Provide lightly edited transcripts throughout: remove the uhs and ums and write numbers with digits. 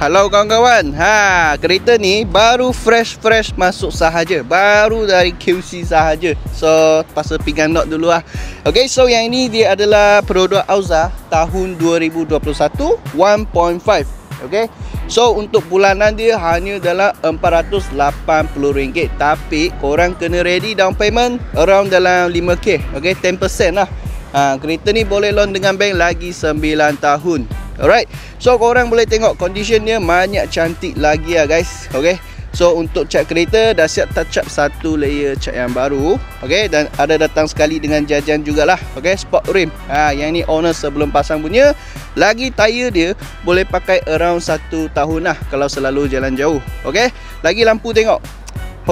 Halo kawan-kawan. Kereta ni baru fresh masuk sahaja. Baru dari QC sahaja. So, pasal pinggan knock dulu lah. Okay, so yang ini dia adalah produk Auza tahun 2021 1.5. Okay, so untuk bulanan dia hanya dalam RM480. Tapi korang kena ready down payment around dalam 5k. Okay, 10% lah. Kereta ni boleh loan dengan bank lagi 9 tahun. Alright, so korang boleh tengok condition dia banyak cantik lagi lah guys. Okay, so untuk cat kereta dah siap touch up satu layer cat yang baru. Okay, dan ada datang sekali dengan jajan jugalah. Okay, sport rim. Yang ni owner sebelum pasang punya. Lagi tayar dia boleh pakai around 1 tahun lah kalau selalu jalan jauh. Okay, lagi lampu tengok.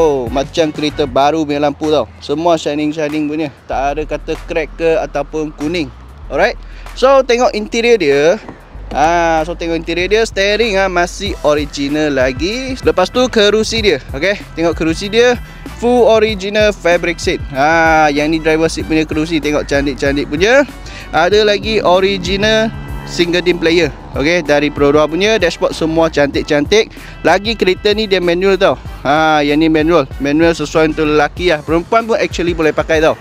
Oh, macam kereta baru punya lampu tau. Semua shining punya. Tak ada kata crack ke ataupun kuning. Alright, so tengok interior dia. So tengok interior dia, steering masih original lagi. Lepas tu kerusi dia. Okay, tengok kerusi dia full original fabric seat. Yang ni driver seat punya kerusi. Tengok cantik-cantik punya. Ada lagi original single dim player. Okay, dari Pro 2 punya dashboard semua cantik-cantik. Lagi kereta ni dia manual tau. Yang ni manual. Manual sesuai untuk lelaki lah. Perempuan pun actually boleh pakai tau.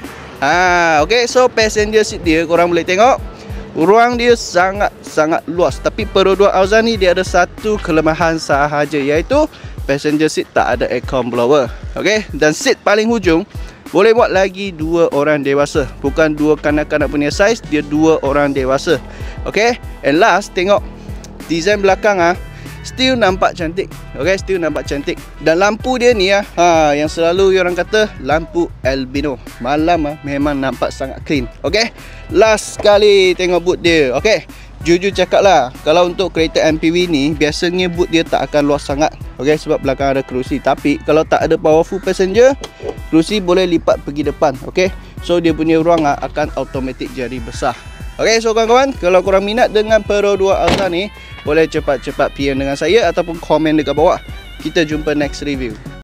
Okay, so passenger seat dia korang boleh tengok. Ruang dia sangat luas. Tapi Pro 2 Auza ni dia ada satu kelemahan sahaja, iaitu passenger seat tak ada aircon blower. Okay, dan seat paling hujung boleh buat lagi 2 orang dewasa. Bukan 2 kanak-kanak punya size, dia 2 orang dewasa. Okay, and last tengok design belakang still nampak cantik. Okay, still nampak cantik. Dan lampu dia ni yang selalu orang kata lampu albino. Malam memang nampak sangat clean. Okay, last sekali tengok boot dia. Okay, jujur cakap lah, kalau untuk kereta MPV ni biasanya boot dia tak akan luas sangat. Okay, sebab belakang ada kerusi. Tapi kalau tak ada powerful passenger, kerusi boleh lipat pergi depan. Okay, so dia punya ruang akan automatic jadi besar. Okay, so kawan-kawan, kalau korang minat dengan Pro 2 Auza ni, boleh cepat-cepat PM dengan saya ataupun komen dekat bawah. Kita jumpa next review.